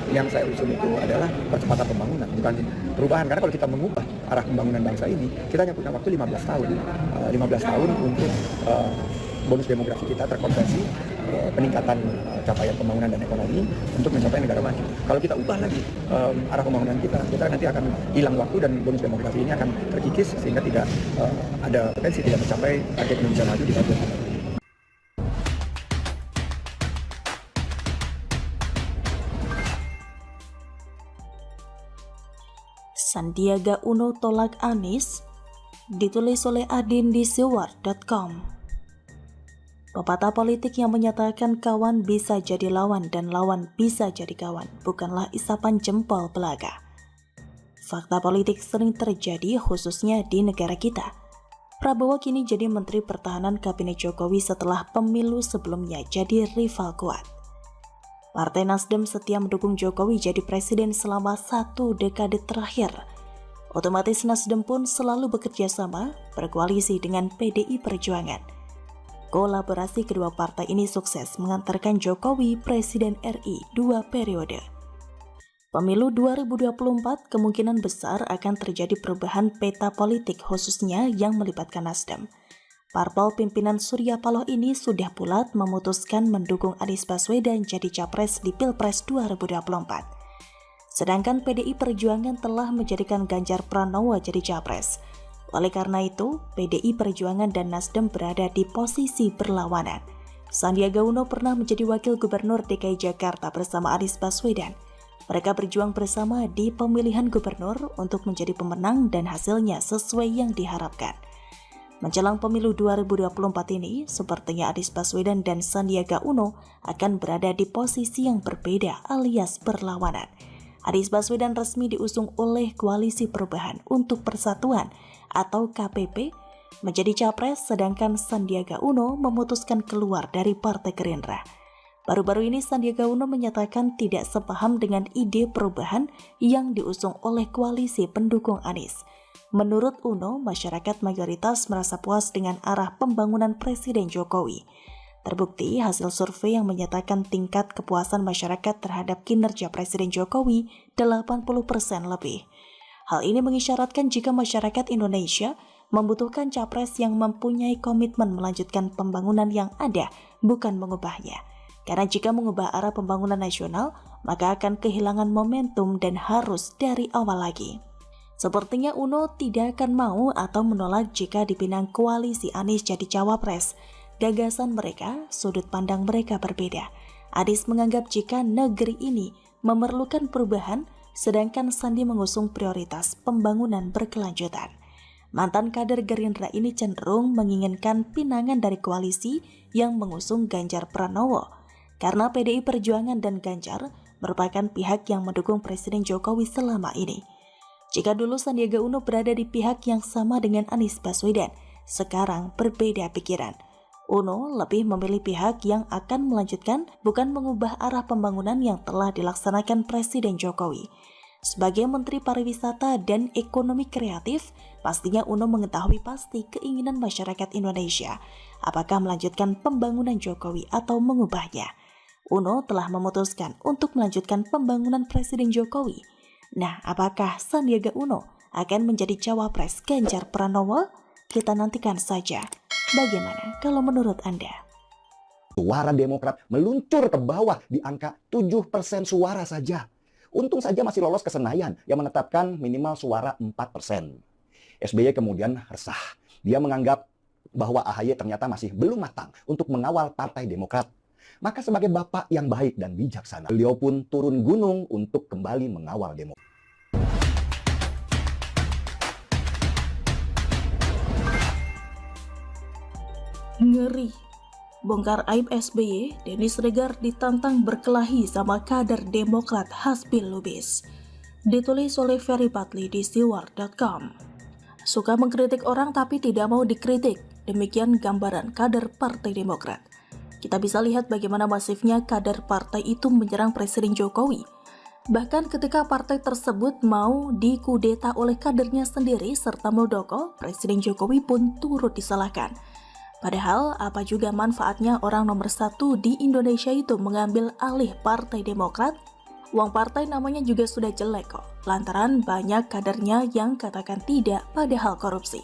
Yang saya usung itu adalah percepatan pembangunan, bukan perubahan. Karena kalau kita mengubah arah pembangunan bangsa ini, kita hanya punya waktu 15 tahun. 15 tahun untuk bonus demografi kita terkonversi peningkatan capaian pembangunan dan ekonomi untuk mencapai negara maju. Kalau kita ubah lagi arah pembangunan kita nanti akan hilang waktu dan bonus demografi ini akan terkikis sehingga tidak ada potensi tidak mencapai target Indonesia maju di tahun 2050. Sandiaga Uno tolak Anies, ditulis oleh Adin di sewar.com. Pepatah politik yang menyatakan kawan bisa jadi lawan dan lawan bisa jadi kawan bukanlah isapan jempol belaka. Fakta politik sering terjadi khususnya di negara kita. Prabowo kini jadi Menteri Pertahanan Kabinet Jokowi setelah pemilu sebelumnya jadi rival kuat. Partai Nasdem setia mendukung Jokowi jadi presiden selama 1 dekade terakhir. Otomatis Nasdem pun selalu bekerja sama berkoalisi dengan PDI Perjuangan. Kolaborasi kedua partai ini sukses mengantarkan Jokowi Presiden RI 2 periode. Pemilu 2024 kemungkinan besar akan terjadi perubahan peta politik khususnya yang melibatkan Nasdem. Parpol pimpinan Surya Paloh ini sudah bulat memutuskan mendukung Anies Baswedan jadi capres di Pilpres 2024. Sedangkan PDI Perjuangan telah menjadikan Ganjar Pranowo jadi capres. Oleh karena itu, PDI Perjuangan dan Nasdem berada di posisi berlawanan. Sandiaga Uno pernah menjadi Wakil Gubernur DKI Jakarta bersama Anies Baswedan. Mereka berjuang bersama di pemilihan gubernur untuk menjadi pemenang dan hasilnya sesuai yang diharapkan. Menjelang pemilu 2024 ini, sepertinya Anies Baswedan dan Sandiaga Uno akan berada di posisi yang berbeda alias berlawanan. Anies Baswedan resmi diusung oleh Koalisi Perubahan untuk Persatuan atau KPP menjadi capres, sedangkan Sandiaga Uno memutuskan keluar dari Partai Gerindra. Baru-baru ini Sandiaga Uno menyatakan tidak sepaham dengan ide perubahan yang diusung oleh koalisi pendukung Anies. Menurut Uno, masyarakat mayoritas merasa puas dengan arah pembangunan Presiden Jokowi. Terbukti hasil survei yang menyatakan tingkat kepuasan masyarakat terhadap kinerja Presiden Jokowi 80% lebih. Hal ini mengisyaratkan jika masyarakat Indonesia membutuhkan capres yang mempunyai komitmen melanjutkan pembangunan yang ada, bukan mengubahnya. Karena jika mengubah arah pembangunan nasional, maka akan kehilangan momentum dan harus dari awal lagi. Sepertinya Uno tidak akan mau atau menolak jika dipinang koalisi Anies jadi cawapres. Gagasan mereka, sudut pandang mereka berbeda. Anies menganggap jika negeri ini memerlukan perubahan, sedangkan Sandi mengusung prioritas pembangunan berkelanjutan. Mantan kader Gerindra ini cenderung menginginkan pinangan dari koalisi yang mengusung Ganjar Pranowo, karena PDI Perjuangan dan Ganjar merupakan pihak yang mendukung Presiden Jokowi selama ini. Jika dulu Sandiaga Uno berada di pihak yang sama dengan Anies Baswedan, sekarang berbeda pikiran. Uno lebih memilih pihak yang akan melanjutkan, bukan mengubah arah pembangunan yang telah dilaksanakan Presiden Jokowi. Sebagai Menteri Pariwisata dan Ekonomi Kreatif, pastinya Uno mengetahui pasti keinginan masyarakat Indonesia, apakah melanjutkan pembangunan Jokowi atau mengubahnya. Uno telah memutuskan untuk melanjutkan pembangunan Presiden Jokowi. Nah, apakah Sandiaga Uno akan menjadi cawapres Ganjar Pranowo? Kita nantikan saja. Bagaimana kalau menurut Anda? Suara Demokrat meluncur ke bawah di angka 7% suara saja. Untung saja masih lolos ke Senayan yang menetapkan minimal suara 4%. SBY kemudian resah. Dia menganggap bahwa AHY ternyata masih belum matang untuk mengawal Partai Demokrat. Maka sebagai bapak yang baik dan bijaksana, beliau pun turun gunung untuk kembali mengawal Demokrat. Ngeri. Bongkar aib SBY, Dennis Regar ditantang berkelahi sama kader Demokrat Hasbil Lubis. Ditulis oleh Ferry Patli di sewar.com. Suka mengkritik orang tapi tidak mau dikritik. Demikian gambaran kader Partai Demokrat. Kita bisa lihat bagaimana masifnya kader partai itu menyerang Presiden Jokowi. Bahkan ketika partai tersebut mau dikudeta oleh kadernya sendiri serta Muldoko, Presiden Jokowi pun turut disalahkan. Padahal apa juga manfaatnya orang nomor 1 di Indonesia itu mengambil alih Partai Demokrat? Uang partai namanya juga sudah jelek kok, lantaran banyak kadernya yang katakan tidak padahal korupsi.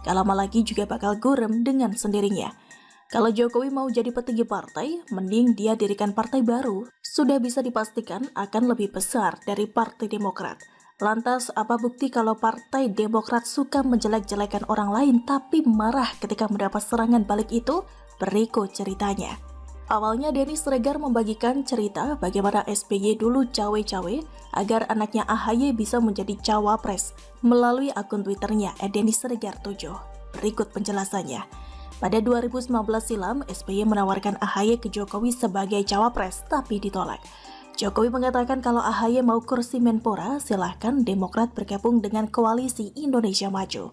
Gak lama lagi juga bakal gurem dengan sendirinya. Kalau Jokowi mau jadi petinggi partai, mending dia dirikan partai baru. Sudah bisa dipastikan akan lebih besar dari Partai Demokrat. Lantas, apa bukti kalau Partai Demokrat suka menjelek-jelekan orang lain tapi marah ketika mendapat serangan balik itu? Berikut ceritanya. Awalnya Denny Sregar membagikan cerita bagaimana SBY dulu cawe-cawe agar anaknya AHY bisa menjadi cawapres melalui akun Twitternya @DennySregar7. Berikut penjelasannya. Pada 2019 silam, SBY menawarkan AHY ke Jokowi sebagai cawapres tapi ditolak. Jokowi mengatakan kalau AHY mau kursi Menpora, silahkan Demokrat bergabung dengan koalisi Indonesia Maju.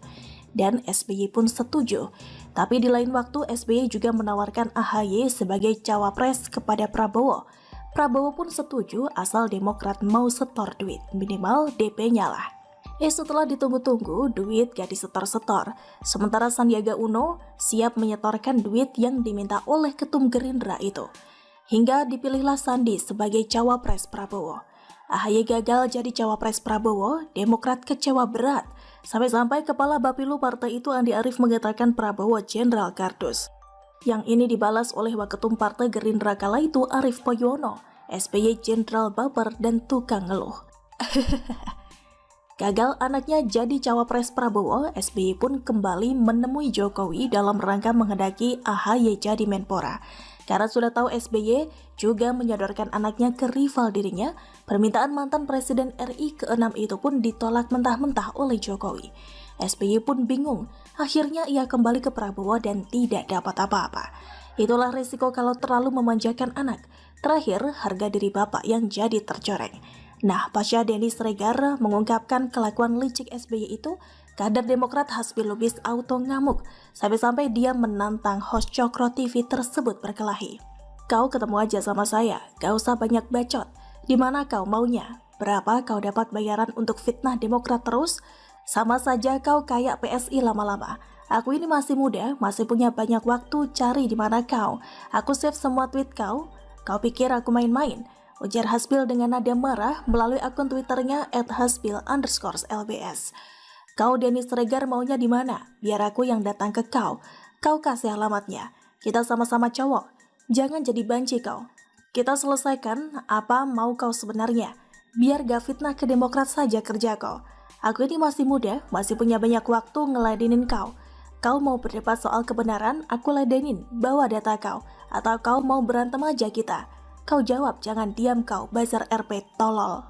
Dan SBY pun setuju. Tapi di lain waktu SBY juga menawarkan AHY sebagai cawapres kepada Prabowo. Prabowo pun setuju asal Demokrat mau setor duit, minimal DP-nya lah. Setelah ditunggu-tunggu, duit gak disetor-setor. Sementara Sandiaga Uno siap menyetorkan duit yang diminta oleh Ketum Gerindra itu. Hingga dipilihlah Sandi sebagai cawapres Prabowo. AHY gagal jadi cawapres Prabowo, Demokrat kecewa berat. Sampai-sampai Kepala Bapilu partai itu Andi Arief mengatakan Prabowo Jenderal Kardus. Yang ini dibalas oleh Waketum Partai Gerindra kala itu Arief Poyono, SBY Jenderal Baper dan tukang ngeluh. Gagal anaknya jadi cawapres Prabowo, SBY pun kembali menemui Jokowi dalam rangka menghendaki AHY jadi Menpora. Karena sudah tahu SBY juga menyodorkan anaknya ke rival dirinya, permintaan mantan Presiden RI ke-6 itu pun ditolak mentah-mentah oleh Jokowi. SBY pun bingung, akhirnya ia kembali ke Prabowo dan tidak dapat apa-apa. Itulah risiko kalau terlalu memanjakan anak. Terakhir, harga diri bapak yang jadi tercoreng. Nah, pasca Denny Sregar mengungkapkan kelakuan licik SBY itu, kader Demokrat Hasbi Lubis auto ngamuk, sampai-sampai dia menantang host Cokro TV tersebut berkelahi. Kau ketemu aja sama saya, gak usah banyak bacot. Di mana kau maunya? Berapa kau dapat bayaran untuk fitnah Demokrat terus? Sama saja kau kayak PSI lama-lama. Aku ini masih muda, masih punya banyak waktu, cari di mana kau. Aku save semua tweet kau. Kau pikir aku main-main? Ujar Hasbil dengan nada marah melalui akun Twitternya @hasbil_lbs. Kau Denny Sregar maunya di mana? Biar aku yang datang ke kau. Kau kasih alamatnya. Kita sama-sama cowok. Jangan jadi banci kau. Kita selesaikan apa mau kau sebenarnya. Biar gak fitnah ke Demokrat saja kerja kau. Aku ini masih muda, masih punya banyak waktu ngeladenin kau. Kau mau berdebat soal kebenaran, aku ladenin, bawa data kau. Atau kau mau berantem aja kita. Kau jawab, jangan diam kau, bazar RP tolol.